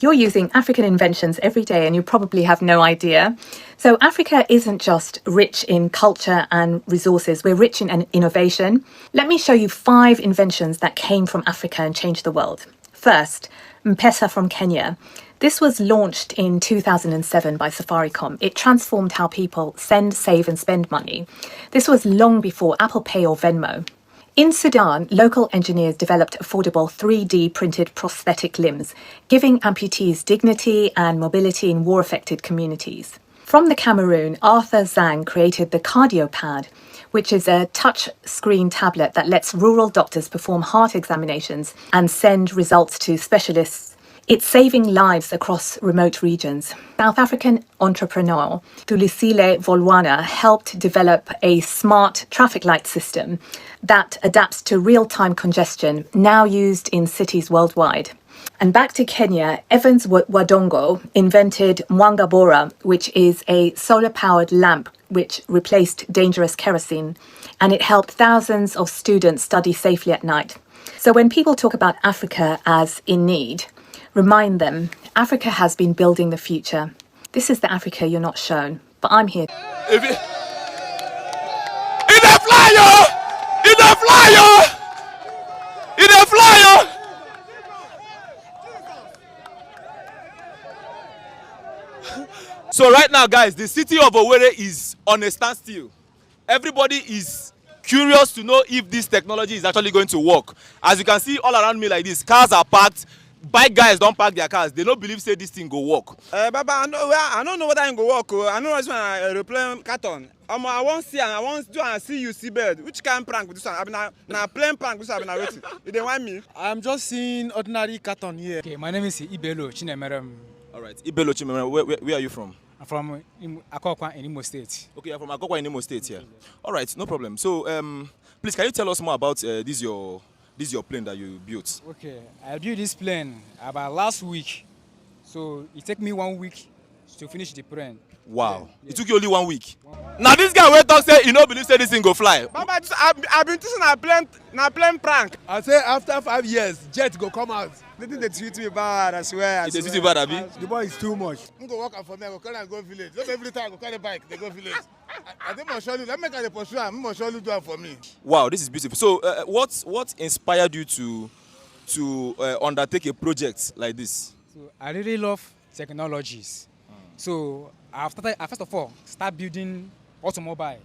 You're using African inventions every day and you probably have no idea. So Africa isn't just rich in culture and resources, we're rich in innovation. Let me show you 5 inventions that came from Africa and changed the world. First, M-Pesa from Kenya. This was launched in 2007 by Safaricom. It transformed how people send, save and spend money. This was long before Apple Pay or Venmo. In Sudan, local engineers developed affordable 3D printed prosthetic limbs, giving amputees dignity and mobility in war-affected communities. From the Cameroon, Arthur Zhang created the CardioPad, which is a touch-screen tablet that lets rural doctors perform heart examinations and send results to specialists. It's saving lives across remote regions. South African entrepreneur Tulisile Volwana helped develop a smart traffic light system that adapts to real-time congestion, now used in cities worldwide. And back to Kenya, Evans Wadongo invented Mwanga Bora, which is a solar-powered lamp which replaced dangerous kerosene, and it helped thousands of students study safely at night. So when people talk about Africa as in need, remind them, Africa has been building the future. This is the Africa you're not shown, but I'm here. In a flyer! In a flyer! In a flyer! So right now, guys, the city of Owerri is on a standstill. Everybody is curious to know if this technology is actually going to work. As you can see all around me like this, cars are parked. Bike guys don't park their cars. They don't believe say this thing go work. Baba, I don't know whether it go work. I know it's when I aeroplane carton. I want see and I want do and see you see bird. Which kind of prank with this one? I mean, na plane prank with this one. I mean, waiting. You don't want me? I'm just seeing ordinary carton here. Okay, my name is Ibelo Chinemerem. All right, Ibelo Chinemerem. Where are you from? I'm from Akokwa in Imo State. Okay, you're from Akokwa in Imo State here. All right, no problem. So, please, can you tell us more about this your plane that you built? Okay, I built this plane about last week. So it took me 1 week to finish the plane. Wow. Yeah. It took you only 1 week. Now this guy will talk say you know believe say this thing go fly. Baba, I've been teaching a plane prank. I say after 5 years, jet go come out. They think they treat me bad, I swear. They treat you bad, Abi? The boy is too much. I'm going to work for me, I go carry and go village. Not every time I go carry bike, they go village. I think I'm surely, let me carry the pursue, I'm surely do it for me. Wow, this is beautiful. So what inspired you to undertake a project like this? So I really love technologies. So I first of all start building automobile,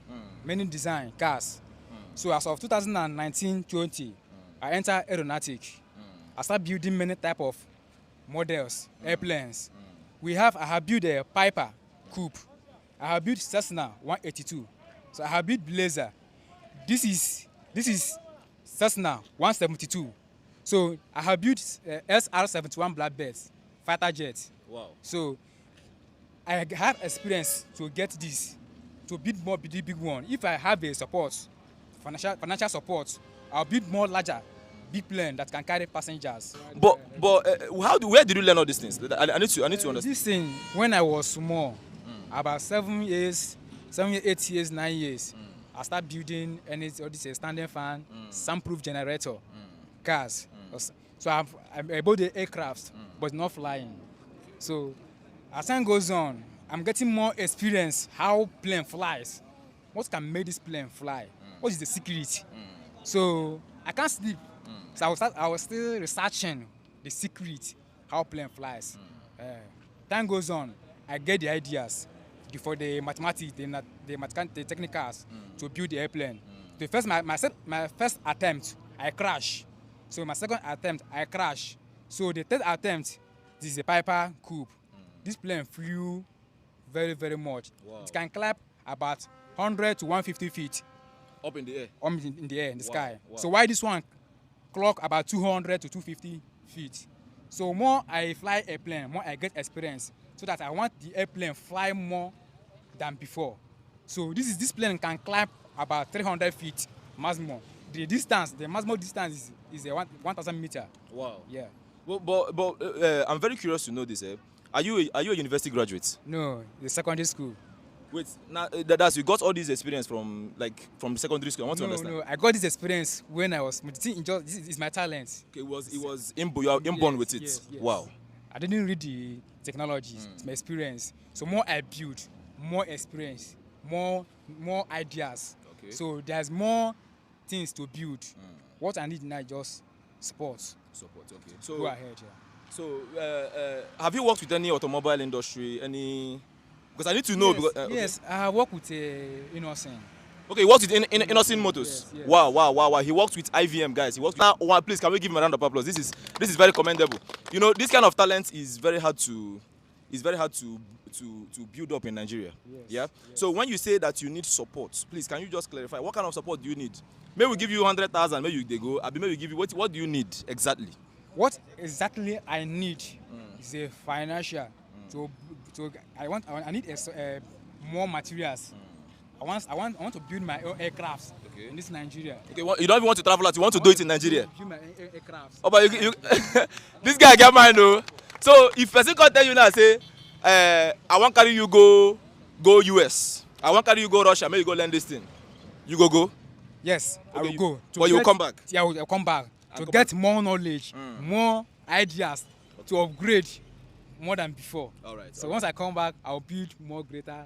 many design cars. So as of 2019-20, I enter aeronautic. I start building many type of models, airplanes. I have built a Piper Coupe. I have built Cessna 182. So I have built Blazer. This is Cessna 172. So I have built SR-71 Blackbirds, fighter jets. Wow. So I have experience to get this, to build more big one. If I have a support, financial support, I'll build more larger, big plane that can carry passengers. But where did you learn all these things? I need to understand. This thing, when I was small, about 7 years, 8 years, 9 years, I started building all this standing fan, soundproof generator, cars. So I bought the aircraft, but not flying. So as time goes on, I'm getting more experience how plane flies. What can make this plane fly? What is the secret? So I can't sleep. So I was still researching the secret how plane flies. Time goes on, I get the ideas for the mathematics, the technicals to build the airplane. My first attempt, I crash. So my second attempt, I crash. So the third attempt, this is a Piper Coupe. This plane flew very, very much. Wow. It can climb about 100 to 150 feet. Up in the air? In the air, in the sky. Wow. So why this one clock about 200 to 250 feet. So more I fly a plane, more I get experience. So that I want the airplane fly more than before. So this plane can climb about 300 feet maximum. The maximum distance is 1,000 meters. Wow. Yeah. But I'm very curious to know this. Are you a university graduate? No, the secondary school. Wait, now that's you got all this experience from secondary school. I want to understand. No, I got this experience when I was. This is my talent. Okay, it was inborn with it. Yes. Wow. I didn't read the technologies, it's my experience. So more I build, more experience, more ideas. Okay. So there's more things to build. What I need now is just support. Support. Okay. So Go ahead, yeah. So, have you worked with any automobile industry? Any? Because I need to know. Yes, Because, okay. yes, I work with Innocent. Okay, he works with Innocent Motors. Yes, yes. Wow. He works with IVM, guys. He works with. Please, can we give him a round of applause? This is very commendable. You know, this kind of talent is very hard to build up in Nigeria. Yes, Yeah. yes. So when you say that you need support, please, can you just clarify what kind of support do you need? Maybe we give you 100,000. Maybe they go. Maybe we give you what do you need exactly? What exactly I need is a financial. I need more materials. I want to build my own aircrafts in this Nigeria. Okay, you don't even want to travel out. You want to do it in Nigeria. Build my aircrafts. Oh, but you this guy get mine though. So if person come tell you now say, I want carry you go US. I want carry you go Russia. Maybe you go learn this thing. You go. Yes, I Okay, will go. but you will come back. Yeah, I will come back to come get more knowledge, more ideas, to upgrade more than before. All right. So once I come back, I'll build more greater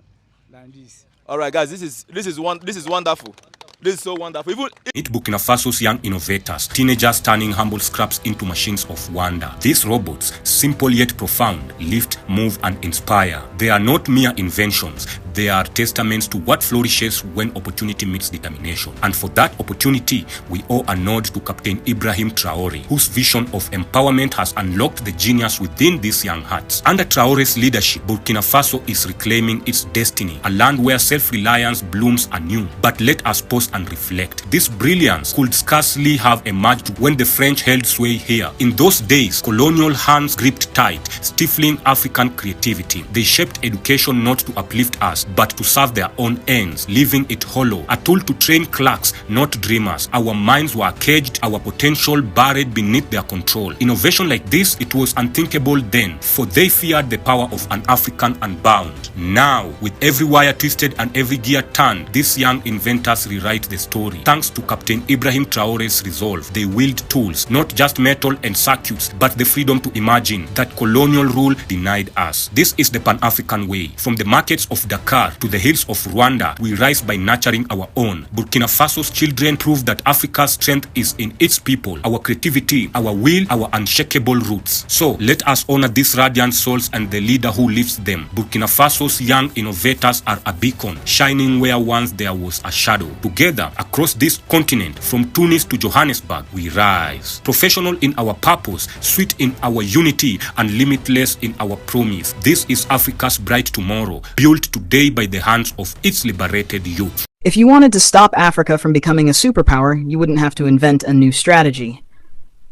than this. All right, guys. This is wonderful. This is so wonderful. Meet Burkina Faso's young innovators, teenagers turning humble scraps into machines of wonder. These robots, simple yet profound, lift, move, and inspire. They are not mere inventions. They are testaments to what flourishes when opportunity meets determination. And for that opportunity, we owe a nod to Captain Ibrahim Traore, whose vision of empowerment has unlocked the genius within these young hearts. Under Traore's leadership, Burkina Faso is reclaiming its destiny, a land where self-reliance blooms anew. But let us pause and reflect. This brilliance could scarcely have emerged when the French held sway here. In those days, colonial hands gripped tight, stifling African creativity. They shaped education not to uplift us, but to serve their own ends, leaving it hollow, a tool to train clerks, not dreamers. Our minds were caged, our potential buried beneath their control. Innovation like this, it was unthinkable then, for they feared the power of an African unbound. Now, with every wire twisted and every gear turned, these young inventors rewrite the story. Thanks to Captain Ibrahim Traore's resolve, they wield tools, not just metal and circuits, but the freedom to imagine that colonial rule denied us. This is the Pan-African way. From the markets of Dakar to the hills of Rwanda, we rise by nurturing our own. Burkina Faso's children prove that Africa's strength is in its people, our creativity, our will, our unshakable roots. So let us honor these radiant souls and the leader who lifts them. Burkina Faso's young innovators are a beacon, shining where once there was a shadow. Together, across this continent, from Tunis to Johannesburg, we rise. Professional in our purpose, sweet in our unity, and limitless in our promise. This is Africa's bright tomorrow, built today by the hands of its liberated youth. If you wanted to stop Africa from becoming a superpower, you wouldn't have to invent a new strategy.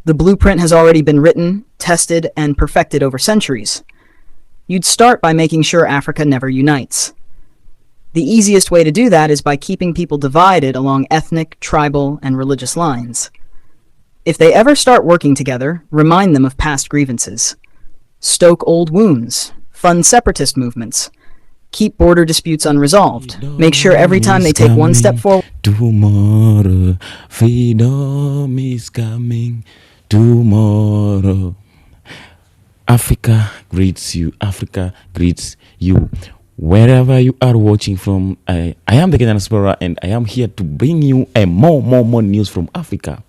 The blueprint has already been written, tested, and perfected over centuries. You'd start by making sure Africa never unites. The easiest way to do that is by keeping people divided along ethnic, tribal, and religious lines. If they ever start working together, remind them of past grievances. Stoke old wounds, fund separatist movements, keep border disputes unresolved. Make sure every time they take one step forward... Tomorrow, freedom is coming tomorrow. Africa greets you. Africa greets you. Wherever you are watching from, I am the Kenyan Explorer, and I am here to bring you more news from Africa.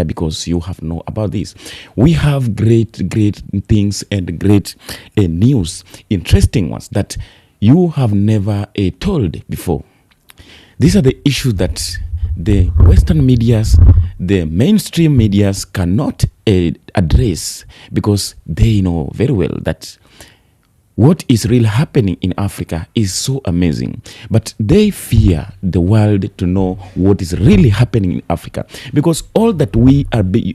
Because you have know about this. We have great things and great news, interesting ones that you have never told before. These are the issues that the Western medias, the mainstream medias cannot address, because they know very well that what is really happening in Africa is so amazing. But they fear the world to know what is really happening in Africa. Because all that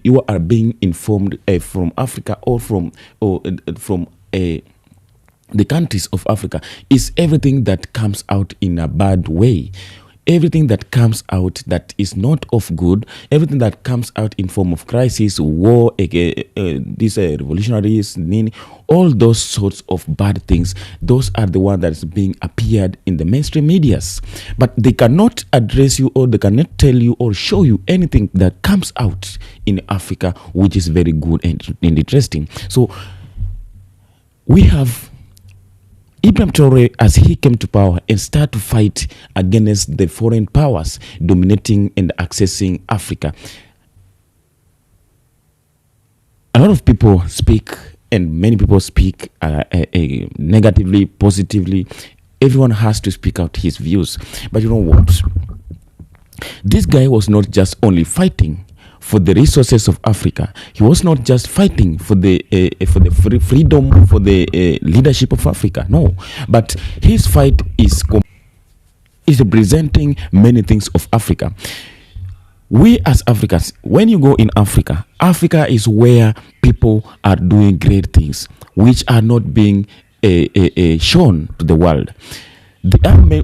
you are being informed from Africa or from the countries of Africa is everything that comes out in a bad way. Everything that comes out that is not of good, everything that comes out in form of crisis, war, these revolutionaries, all those sorts of bad things, those are the ones that is being appeared in the mainstream medias. But they cannot address you, or they cannot tell you or show you anything that comes out in Africa which is very good and interesting. So we have Ibrahim Traore, as he came to power and started to fight against the foreign powers dominating and accessing Africa. A lot of people speak, and many people speak negatively, positively. Everyone has to speak out his views. But you know what? This guy was not just only fighting for the resources of Africa. He was not just fighting for the freedom, for the leadership of Africa. No, but his fight is representing many things of Africa. We as Africans, when you go in Africa, Africa is where people are doing great things, which are not being shown to the world.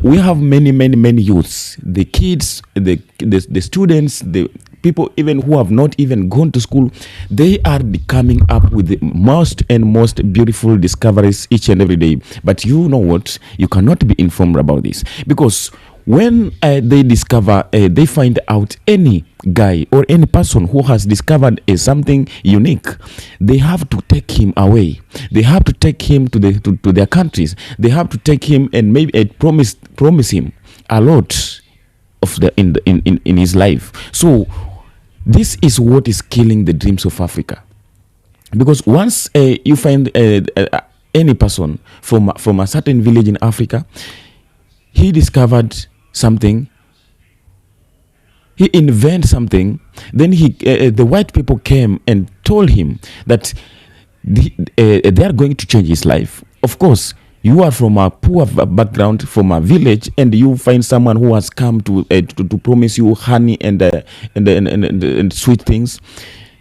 We have many youths, the kids, the students, the people even who have not even gone to school. They are coming up with the most beautiful discoveries each and every day. But you know what? You cannot be informed about this, because when they discover, they find out any guy or any person who has discovered something unique, they have to take him away. They have to take him to their countries. They have to take him and maybe promise him a lot of in his life. So this is what is killing the dreams of Africa, because once you find any person from a certain village in Africa, he discovered something, he invented something, then the white people came and told him that they are going to change his life. Of course, you are from a poor background, from a village, and you find someone who has come to promise you honey and sweet things.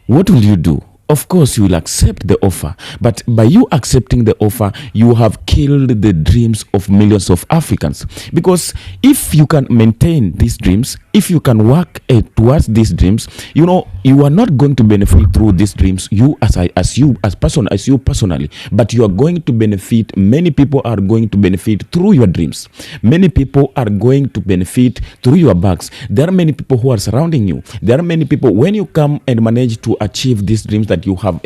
What will you do? Of course, you will accept the offer. But by you accepting the offer, you have killed the dreams of millions of Africans. Because if you can maintain these dreams, if you can work towards these dreams, you know, you are not going to benefit through these dreams, you personally, but you are going to benefit, many people are going to benefit through your dreams. Many people are going to benefit through your backs. There are many people who are surrounding you. There are many people, when you come and manage to achieve these dreams that you have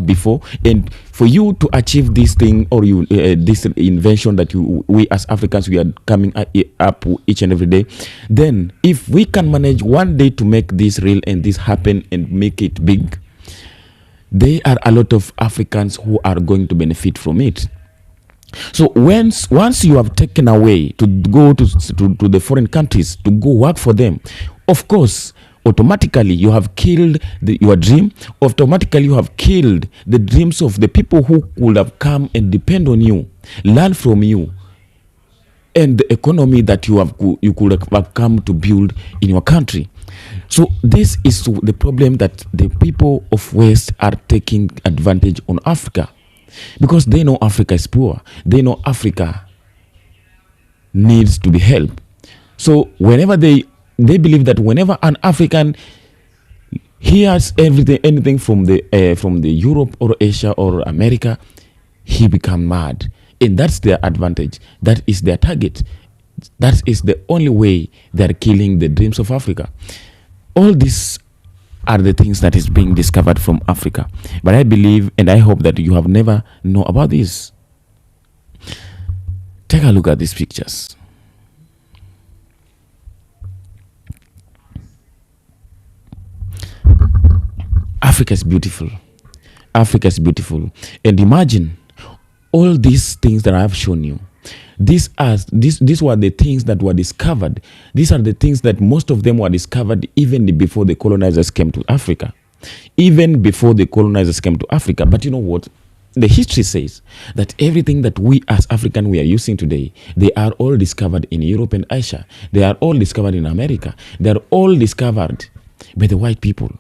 before, and for you to achieve this thing, or this invention that we as Africans, we are coming up each and every day, then if we can manage one day to make this real and this happen and make it big, there are a lot of Africans who are going to benefit from it. So once you have taken away to go to the foreign countries to go work for them, of course, automatically you have killed your dream. Automatically you have killed the dreams of the people who could have come and depend on you, learn from you, and the economy that you could have come to build in your country. So this is the problem, that the people of West are taking advantage on Africa, because they know Africa is poor. They know Africa needs to be helped. So whenever they believe that whenever an African hears anything from the Europe or Asia or America, he become mad, and that's their advantage. That is their target. That is the only way they are killing the dreams of Africa. All these are the things that is being discovered from Africa. But I believe and I hope that you have never known about this. Take a look at these pictures. Africa is beautiful. Africa is beautiful. And imagine all these things that I have shown you. These were the things that were discovered. These are the things that most of them were discovered even before the colonizers came to Africa. Even before the colonizers came to Africa. But you know what? The history says that everything that we as African we are using today, they are all discovered in Europe and Asia. They are all discovered in America. They are all discovered by the white people.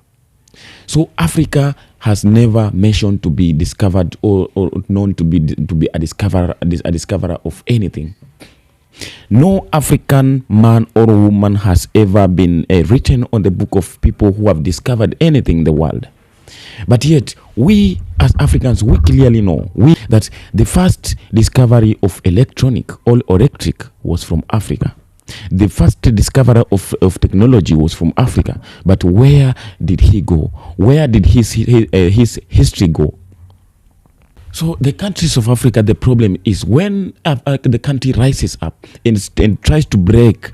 So Africa has never mentioned to be discovered or known to be a discoverer of anything. No African man or woman has ever been written on the book of people who have discovered anything in the world. But yet, we as Africans, we clearly know that the first discovery of electronic or electric was from Africa. The first discoverer of technology was from Africa. But where did he go? Where did his history go? So the countries of Africa, the problem is when the country rises up and tries to break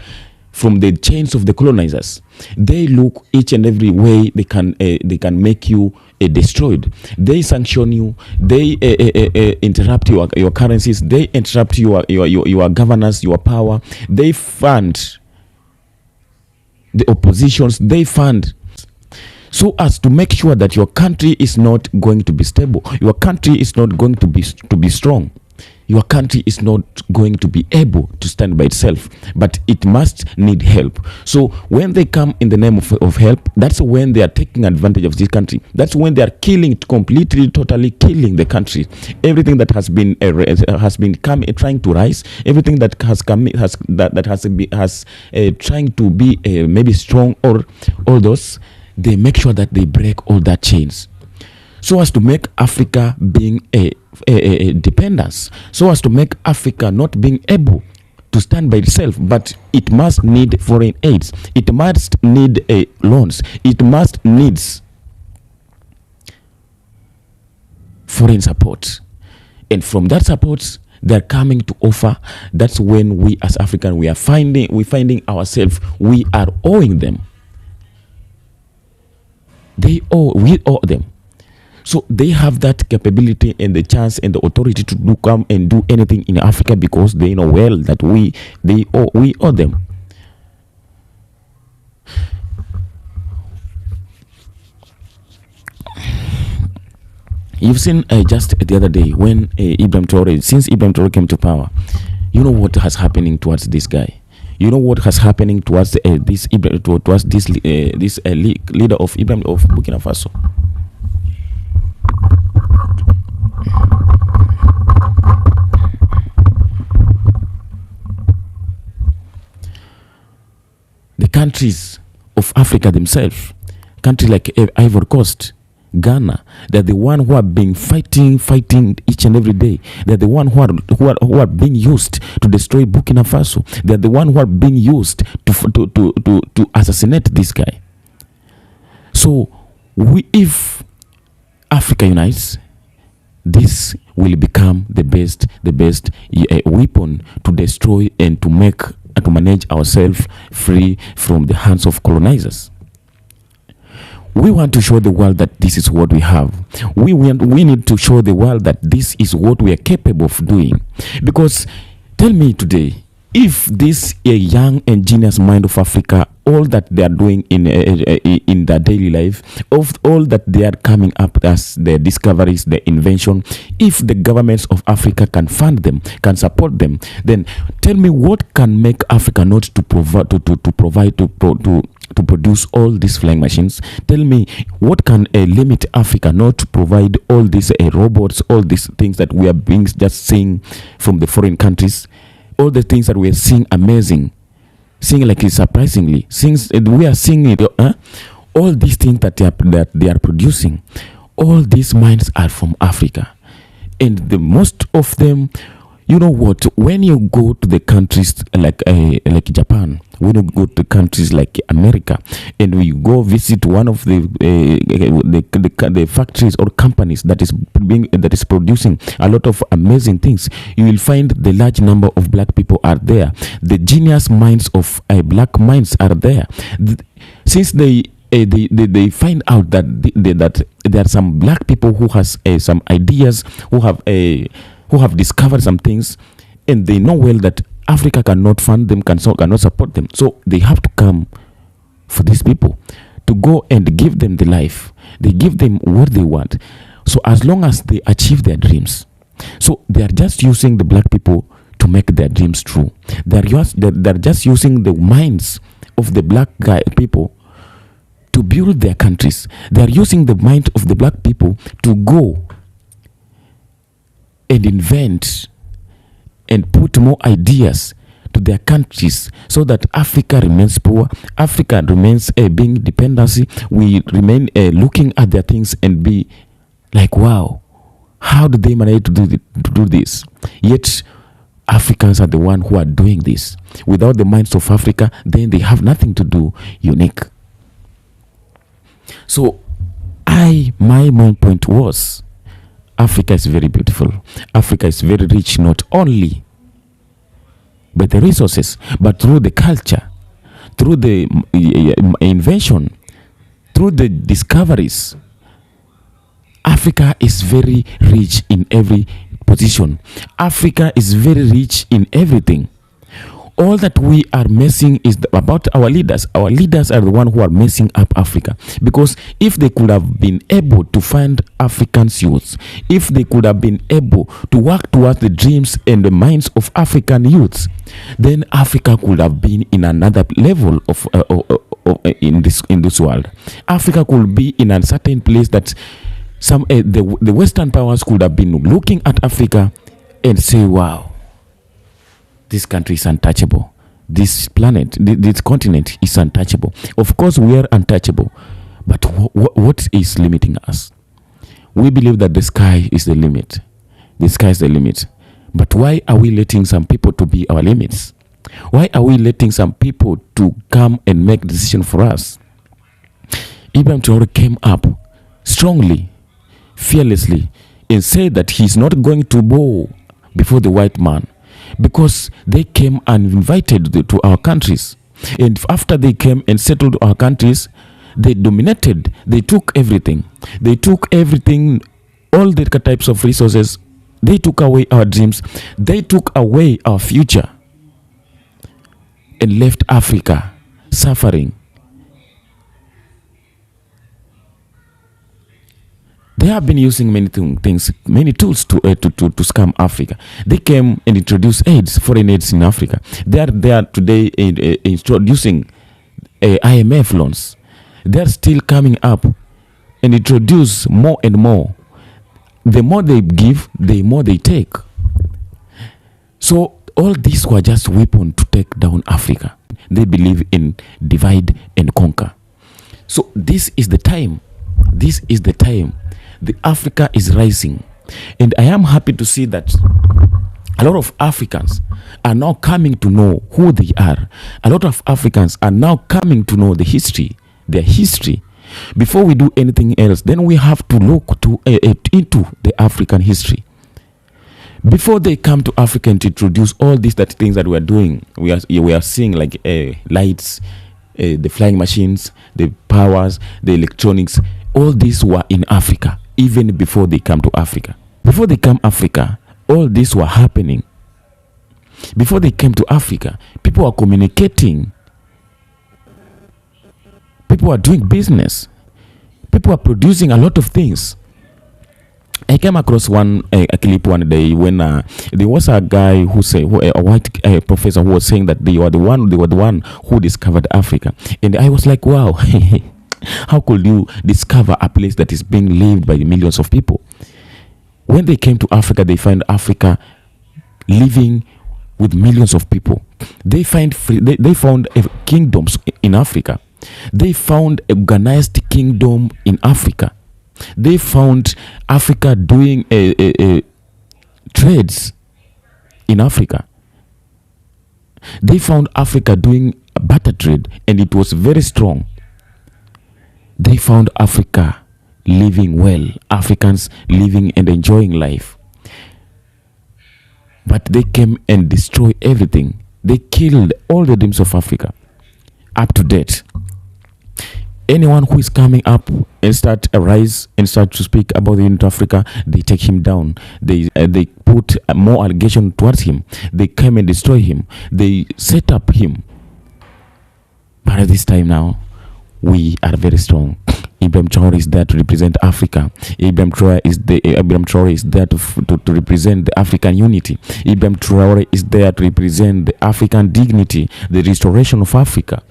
from the chains of the colonizers, they look each and every way they can make you destroyed. They sanction you. They interrupt your currencies. They interrupt your governance, your power. They fund the oppositions. They fund so as to make sure that your country is not going to be stable. Your country is not going to be strong. Your country is not going to be able to stand by itself, but it must need help. So when they come in the name of help, that's when they are taking advantage of this country. That's when they are killing, completely, totally killing the country. Everything that has been trying to rise, everything that has come has trying to be maybe strong, or all those, they make sure that they break all that chains, so as to make Africa being a dependence, so as to make Africa not being able to stand by itself, but it must need foreign aids, it must need loans, it must needs foreign support, and from that support they're coming to offer. That's when we as African, we finding ourselves, we are owing them. We owe them. So they have that capability and the chance and the authority to come and do anything in Africa, because they know well that we owe them. You've seen just the other day when since Ibrahim Traore came to power, you know what has happening towards this guy. You know what has happening towards this leader of Ibrahim of Burkina Faso. The countries of Africa themselves, countries like Ivory Coast, Ghana, they're the one who are being fighting each and every day. They're the one who are being used to destroy Burkina Faso. They're the one who are being used to assassinate this guy. So if Africa unites, this will become the best weapon to destroy and to manage ourselves free from the hands of colonizers. We want to show the world that this is what we have. We need to show the world that this is what we are capable of doing. Because tell me today, if this a young and genius mind of Africa, all that they are doing in their daily life, of all that they are coming up as the discoveries, the invention, if the governments of Africa can fund them, can support them, then tell me what can make Africa not to produce all these flying machines. Tell me what can limit Africa not to provide all these robots, all these things that we are being just seeing from the foreign countries, all the things that we are seeing amazing, seeing like it surprisingly, since we are seeing it, all these things that they are producing, all these mines are from Africa, and the most of them. You know what? When you go to the countries like Japan, when you go to countries like America, and we go visit one of the factories or companies that is producing a lot of amazing things, you will find the large number of black people are there. The genius minds of black minds are there. Since they find out that there are some black people who has some ideas, who have discovered some things, and they know well that Africa cannot fund them, cannot support them. So they have to come for these people to go and give them the life. They give them what they want. So as long as they achieve their dreams. So they are just using the black people to make their dreams true. They're just using the minds of the black people to build their countries. They are using the mind of the black people to go and invent and put more ideas to their countries, so that Africa remains poor, Africa remains being dependency. We remain looking at their things and be like, wow, how do they manage to do this? Yet Africans are the one who are doing this. Without the minds of Africa, then they have nothing to do unique. So my main point was, Africa is very beautiful. Africa is very rich, not only by the resources, but through the culture, through the invention, through the discoveries. Africa is very rich in every position. Africa is very rich in everything. All that we are messing is about our leaders. Our leaders are the ones who are messing up Africa. Because if they could have been able to find African youths, if they could have been able to work towards the dreams and the minds of African youths, then Africa could have been in another level of in this world. Africa could be in a certain place that the Western powers could have been looking at Africa and say, wow, this country is untouchable. This planet, this continent is untouchable. Of course, we are untouchable. But what is limiting us? We believe that the sky is the limit. The sky is the limit. But why are we letting some people to be our limits? Why are we letting some people to come and make decision for us? Ibrahim Traore came up strongly, fearlessly, and said that he's not going to bow before the white man, because they came and invited to our countries. And after they came and settled our countries, they dominated. They took everything. They took everything, all the types of resources. They took away our dreams. They took away our future and left Africa suffering. They have been using many things, many tools to scam Africa. They came and introduced AIDS, foreign AIDS in Africa. They are today introducing IMF loans. They are still coming up and introduce more and more. The more they give, the more they take. So all these were just weapons to take down Africa. They believe in divide and conquer. So this is the time. This is the time. The Africa is rising. And I am happy to see that a lot of Africans are now coming to know who they are. A lot of Africans are now coming to know the history, their history. Before we do anything else, then we have to look into the African history. Before they come to Africa and introduce all these things that we are doing, we are seeing like lights, the flying machines, the powers, the electronics. All these were in Africa, even before they come to Africa. Before they come to Africa, all this were happening. Before they came to Africa, people were communicating. People were doing business. People were producing a lot of things. I came across a clip one day when there was a guy who said, a white professor who was saying that they were the one who discovered Africa, and I was like, wow. How could you discover a place that is being lived by millions of people? When they came to Africa, they find Africa living with millions of people. They found kingdoms in Africa. They found a organized kingdom in Africa. They found Africa doing trades in Africa. They found Africa doing a barter trade, and it was very strong. They found Africa living well, Africans living and enjoying life. But they came and destroyed everything. They killed all the dreams of Africa up to date. Anyone who is coming up and start a rise and start to speak about the unity of Africa, they take him down. They put more allegation towards him. They come and destroy him. They set up him. But at this time now, we are very strong. Ibrahim Traore is there to represent Africa. Ibrahim Traore is there to represent the African unity. Ibrahim Traore is there to represent the African dignity, the restoration of Africa.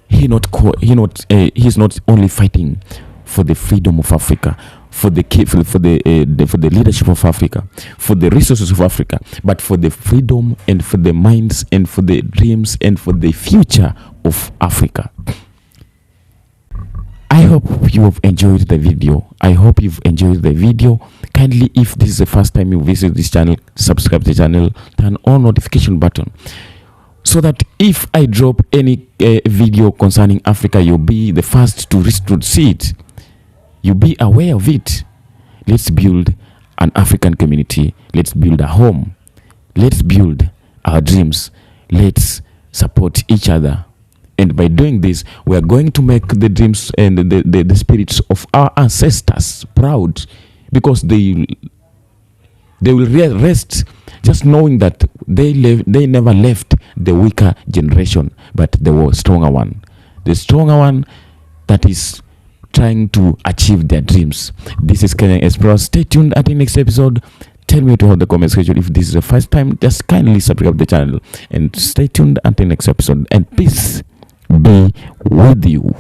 He's not only fighting for the freedom of Africa, for the leadership of Africa, for the resources of Africa, but for the freedom and for the minds and for the dreams and for the future of Africa. I hope you have enjoyed the video. Kindly, if this is the first time you visit this channel, subscribe to the channel, turn on notification button, so that if I drop any video concerning Africa, you'll be the first to see it. You be aware of it. Let's build an African community. Let's build a home. Let's build our dreams. Let's support each other. And by doing this, we are going to make the dreams and the spirits of our ancestors proud, because they will rest just knowing that they never left the weaker generation, but the stronger one. The stronger one that is trying to achieve their dreams. This is Kenyan Explorers. Stay tuned at the next episode. Tell me to hold the comment section if this is the first time. Just kindly subscribe to the channel and stay tuned until next episode. And peace be with you.